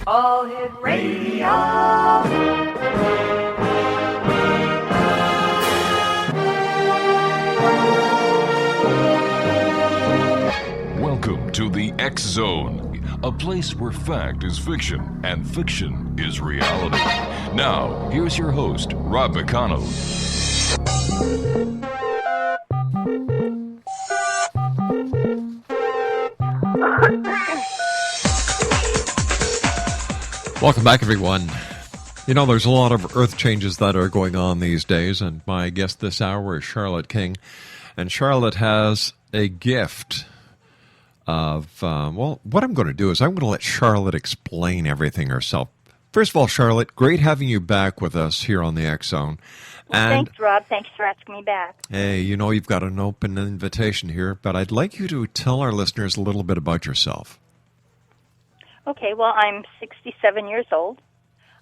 All Hit Radio. Welcome to the X Zone, a place where fact is fiction and fiction is reality. Now, here's your host, Rob McConnell. Welcome back, everyone. You know, there's a lot of earth changes that are going on these days, and my guest this hour is Charlotte King. And Charlotte has a gift of, what I'm going to do is I'm going to let Charlotte explain everything herself. First of all, Charlotte, great having you back with us here on the X Zone. Well, thanks, Rob. Thanks for asking me back. Hey, you know you've got an open invitation here, but I'd like you to tell our listeners a little bit about yourself. Okay, well, I'm 67 years old.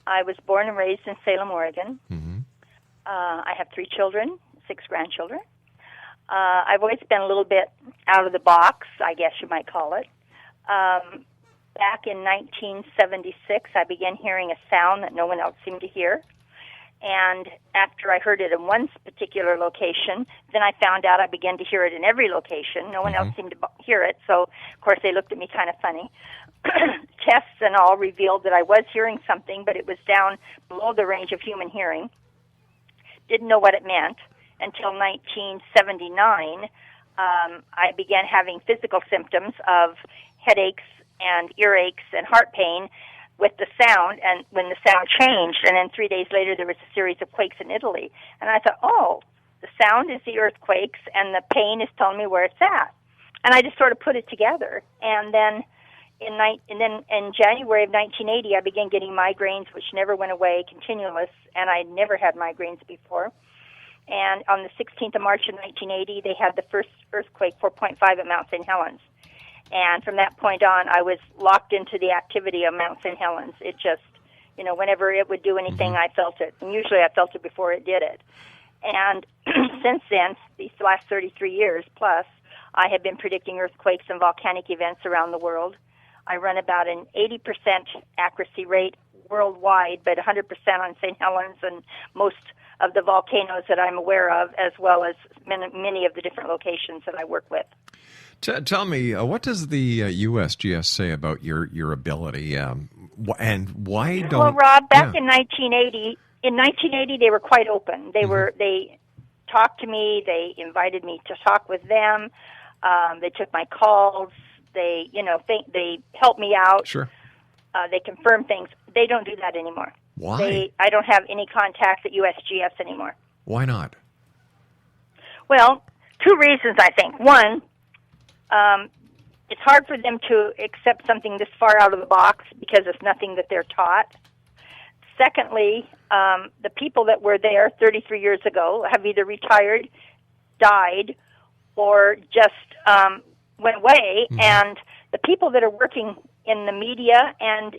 I was born and raised in Salem, Oregon. Mm-hmm. I have 3 children, 6 grandchildren. I've always been a little bit out of the box, I guess you might call it. Back in 1976, I began hearing a sound that no one else seemed to hear. And after I heard it in one particular location, then I found out I began to hear it in every location. No one else seemed to hear it, so, of course, they looked at me kind of funny. Tests and all revealed that I was hearing something, but it was down below the range of human hearing. Didn't know what it meant until 1979. I began having physical symptoms of headaches and earaches and heart pain with the sound, and when the sound changed, and then 3 days later there was a series of quakes in Italy. And I thought, oh, the sound is the earthquakes, and the pain is telling me where it's at. And I just sort of put it together. And then in January of 1980, I began getting migraines, which never went away, continuous, and I never had migraines before. And on the 16th of March of 1980, they had the first earthquake, 4.5 at Mount St. Helens. And from that point on, I was locked into the activity of Mount St. Helens. It just, you know, whenever it would do anything, I felt it. And usually I felt it before it did it. And since then, these last 33 years plus, I have been predicting earthquakes and volcanic events around the world. I run about an 80% accuracy rate worldwide, but 100% on St. Helens and most of the volcanoes that I'm aware of, as well as many of the different locations that I work with. Tell me, what does the USGS say about your ability, and why don't... Well, Rob, back in 1980, they were quite open. They talked to me. They invited me to talk with them. They took my calls. They helped me out. Sure. They confirmed things. They don't do that anymore. Why? I don't have any contacts at USGS anymore. Why not? Well, 2 reasons, I think. One, it's hard for them to accept something this far out of the box because it's nothing that they're taught. Secondly, the people that were there 33 years ago have either retired, died, or just went away, and the people that are working in the media and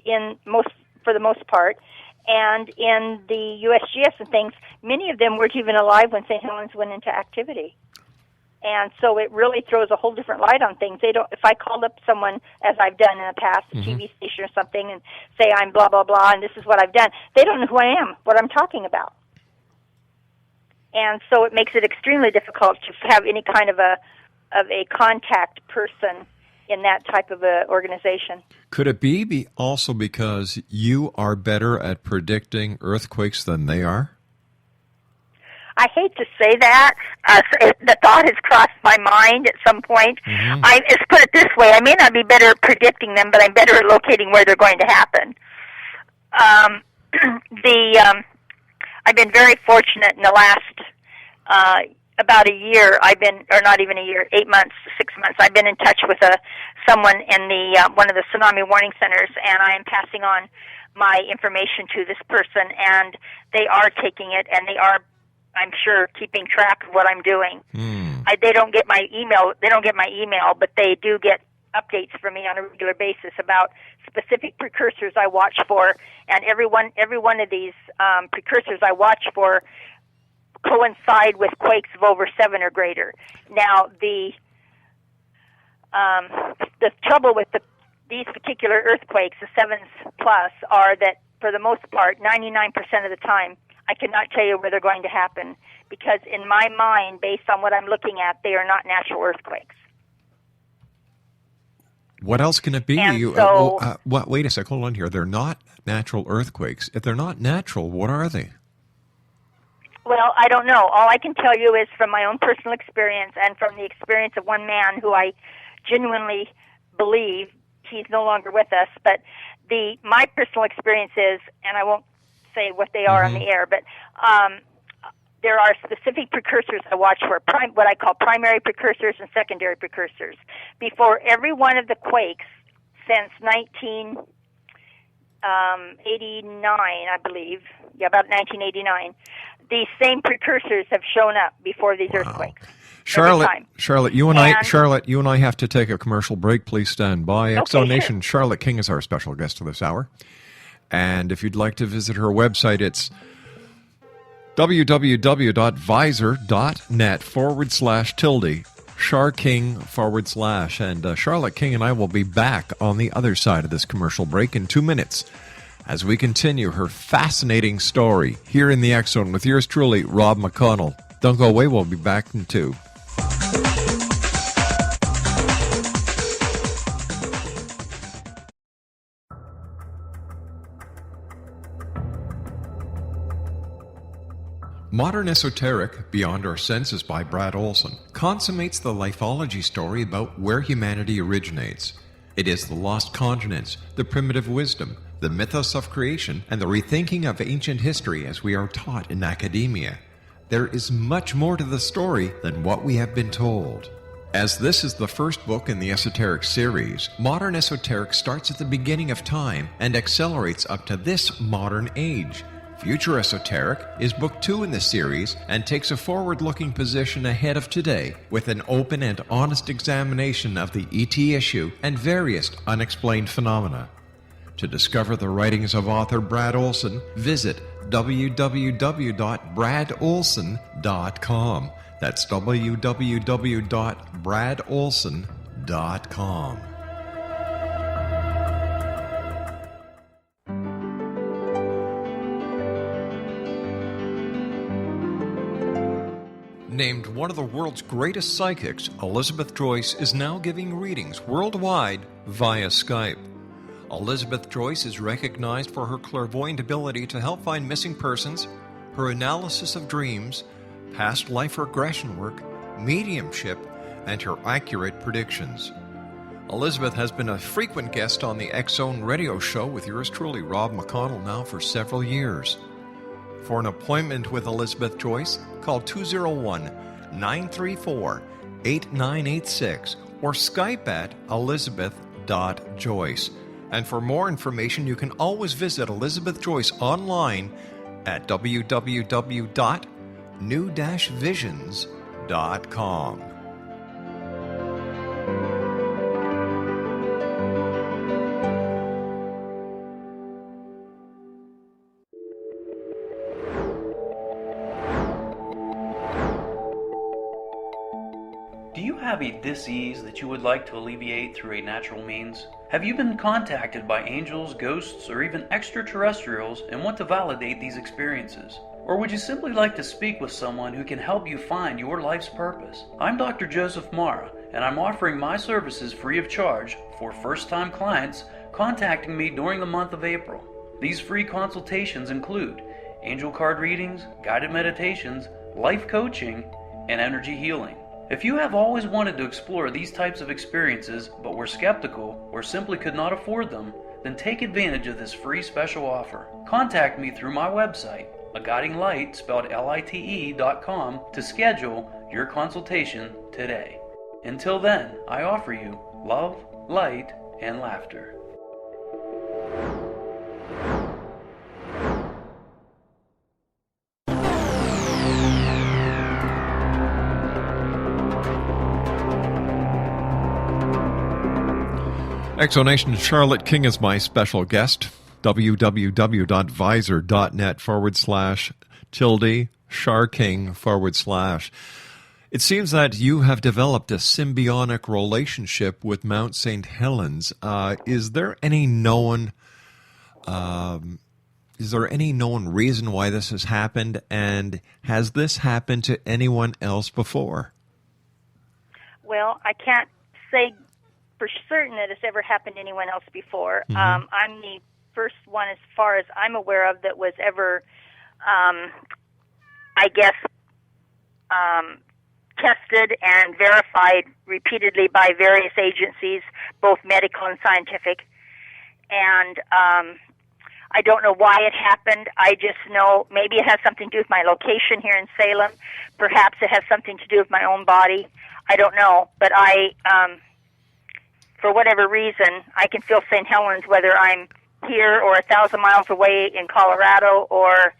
for the most part, and in the USGS and things, many of them weren't even alive when St. Helens went into activity. And so it really throws a whole different light on things. If I called up someone, as I've done in the past, a TV station or something, and say I'm blah, blah, blah, and this is what I've done, they don't know who I am, what I'm talking about. And so it makes it extremely difficult to have any kind of a contact person in that type of a organization. Could it be also because you are better at predicting earthquakes than they are? I hate to say that. The thought has crossed my mind at some point. Let's put it this way. I may not be better at predicting them, but I'm better at locating where they're going to happen. I've been very fortunate in the last about a year. Or not even a year, 8 months, 6 months. I've been in touch with someone in the one of the tsunami warning centers, and I am passing on my information to this person, and they are taking it, and they are, I'm sure, keeping track of what I'm doing. They don't get my email. But they do get updates from me on a regular basis about specific precursors I watch for, and every one of these precursors I watch for coincide with quakes of over 7 or greater. Now, the trouble with the these particular earthquakes, the 7s plus, are that for the most part, 99% of the time, I cannot tell you where they're going to happen because in my mind, based on what I'm looking at, they are not natural earthquakes. What else can it be? Wait a sec, hold on here. They're not natural earthquakes. If they're not natural, what are they? Well, I don't know. All I can tell you is from my own personal experience and from the experience of one man who I genuinely believe, he's no longer with us, but my personal experience is, and I won't say what they are on the air, but there are specific precursors I watch for, what I call primary precursors and secondary precursors. Before every one of the quakes since 1989, I believe, about 1989, these same precursors have shown up before these earthquakes. Charlotte, you and I have to take a commercial break. Please stand by. Exo Nation, sure. Charlotte King is our special guest for this hour. And if you'd like to visit her website, it's www.visor.net/tilde, Charking/. And Charlotte King and I will be back on the other side of this commercial break in 2 minutes as we continue her fascinating story here in the X Zone with yours truly, Rob McConnell. Don't go away. We'll be back in 2. Modern Esoteric, Beyond Our Senses by Brad Olson, consummates the lifology story about where humanity originates. It is the lost continents, the primitive wisdom, the mythos of creation, and the rethinking of ancient history as we are taught in academia. There is much more to the story than what we have been told. As this is the first book in the Esoteric series, Modern Esoteric starts at the beginning of time and accelerates up to this modern age. Future Esoteric is book 2 in the series and takes a forward-looking position ahead of today with an open and honest examination of the ET issue and various unexplained phenomena. To discover the writings of author Brad Olson, visit www.bradolson.com. That's www.bradolson.com. Named one of the world's greatest psychics, Elizabeth Joyce is now giving readings worldwide via Skype. Elizabeth Joyce is recognized for her clairvoyant ability to help find missing persons, her analysis of dreams, past life regression work, mediumship, and her accurate predictions. Elizabeth has been a frequent guest on the X Zone radio show with yours truly, Rob McConnell, now for several years. For an appointment with Elizabeth Joyce, call 201-934-8986 or Skype at elizabeth.joyce. And for more information, you can always visit Elizabeth Joyce online at www.new-visions.com. Do you have a dis-ease that you would like to alleviate through a natural means? Have you been contacted by angels, ghosts, or even extraterrestrials and want to validate these experiences? Or would you simply like to speak with someone who can help you find your life's purpose? I'm Dr. Joseph Mara, and I'm offering my services free of charge for first-time clients contacting me during the month of April. These free consultations include angel card readings, guided meditations, life coaching, and energy healing. If you have always wanted to explore these types of experiences but were skeptical or simply could not afford them, then take advantage of this free special offer. Contact me through my website, aguidinglight, spelled LITE.com, to schedule your consultation today. Until then, I offer you love, light, and laughter. Exonation, Charlotte King is my special guest. www.visor.net/tilde, Charking /. It seems that you have developed a symbiotic relationship with Mount St. Helens. Is there any known reason why this has happened, and has this happened to anyone else before? Well, I can't say for certain that it's ever happened to anyone else before. Mm-hmm. I'm the first one, as far as I'm aware of, that was ever, tested and verified repeatedly by various agencies, both medical and scientific. And I don't know why it happened. I just know maybe it has something to do with my location here in Salem. Perhaps it has something to do with my own body. I don't know. But for whatever reason, I can feel St. Helens whether I'm here or 1,000 miles away in Colorado or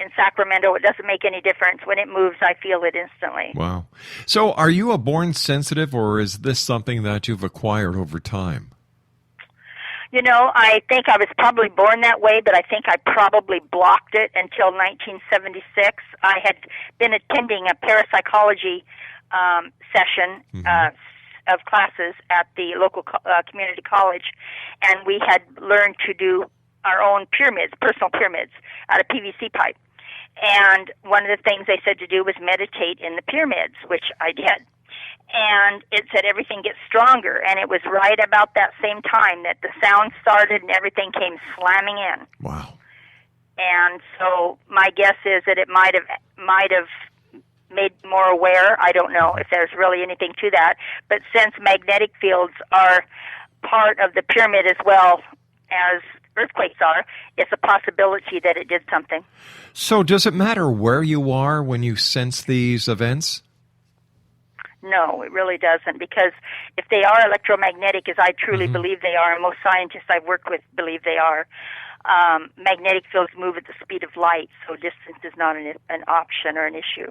in Sacramento. It doesn't make any difference. When it moves, I feel it instantly. Wow. So are you a born sensitive, or is this something that you've acquired over time? You know, I think I was probably born that way, but I think I probably blocked it until 1976. I had been attending a parapsychology session of classes at the local community college, and we had learned to do our own pyramids, personal pyramids, out of PVC pipe. And one of the things they said to do was meditate in the pyramids, which I did. And it said everything gets stronger, and it was right about that same time that the sound started and everything came slamming in. Wow. And so my guess is that it might have made me more aware. I don't know if there's really anything to that. But since magnetic fields are part of the pyramid as well as earthquakes are, it's a possibility that it did something. So does it matter where you are when you sense these events? No, it really doesn't, because if they are electromagnetic, as I truly believe they are, and most scientists I've worked with believe they are, magnetic fields move at the speed of light, so distance is not an option or an issue.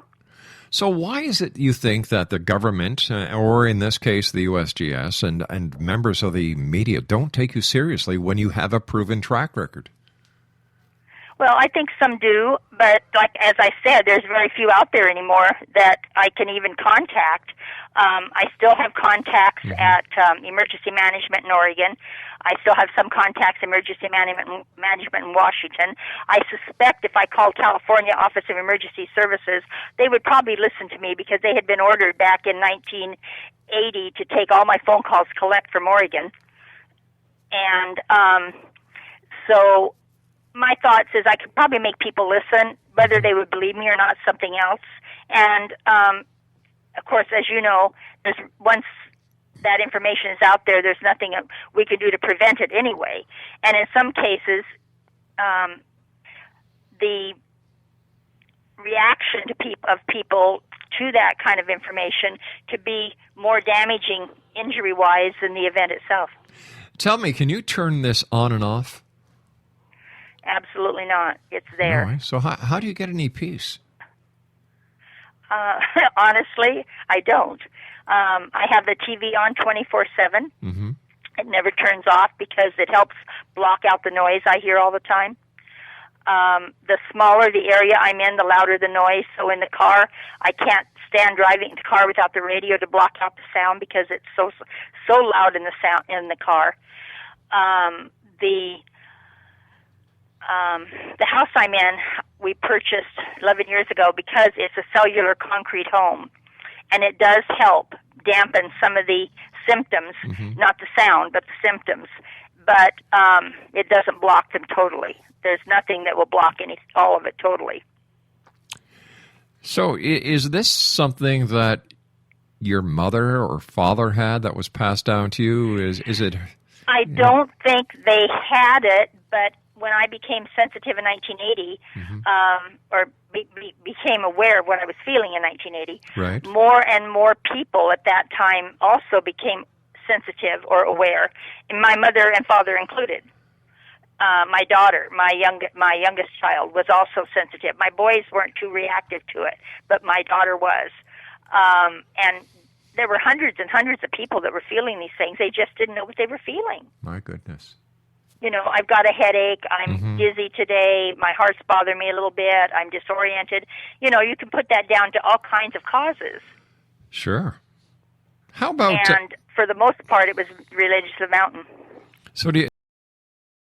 So why is it you think that the government, or in this case the USGS, and members of the media don't take you seriously when you have a proven track record? Well, I think some do, but like as I said, there's very few out there anymore that I can even contact. I still have contacts at emergency management in Oregon. I still have some contacts in emergency management in Washington. I suspect if I called California Office of Emergency Services, they would probably listen to me because they had been ordered back in 1980 to take all my phone calls collect from Oregon. And so my thoughts is I could probably make people listen. Whether they would believe me or not, something else. And of course, as you know, once that information is out there, there's nothing we can do to prevent it anyway. And in some cases, the reaction of people to that kind of information to be more damaging injury-wise than the event itself. Tell me, can you turn this on and off? Absolutely not. It's there. All right. So how do you get any peace? Honestly, I don't. I have the TV on 24/7. Mm-hmm. It never turns off because it helps block out the noise I hear all the time. The smaller the area I'm in, the louder the noise. So in the car, I can't stand driving the car without the radio to block out the sound because it's so loud in the car. The house I'm in, we purchased 11 years ago because it's a cellular concrete home, and it does help dampen some of the symptoms, not the sound, but the symptoms. But it doesn't block them totally. There's nothing that will block all of it totally. So is this something that your mother or father had that was passed down to you? Is it? I don't think they had it, but when I became sensitive in 1980, or became aware of what I was feeling in 1980, right, more and more people at that time also became sensitive or aware, and my mother and father included. My daughter, my youngest child, was also sensitive. My boys weren't too reactive to it, but my daughter was. And there were hundreds and hundreds of people that were feeling these things. They just didn't know what they were feeling. My goodness. You know, I've got a headache, I'm dizzy today, my heart's bothering me a little bit, I'm disoriented. You know, you can put that down to all kinds of causes. Sure. How about... And for the most part, it was related to the mountain. So do you...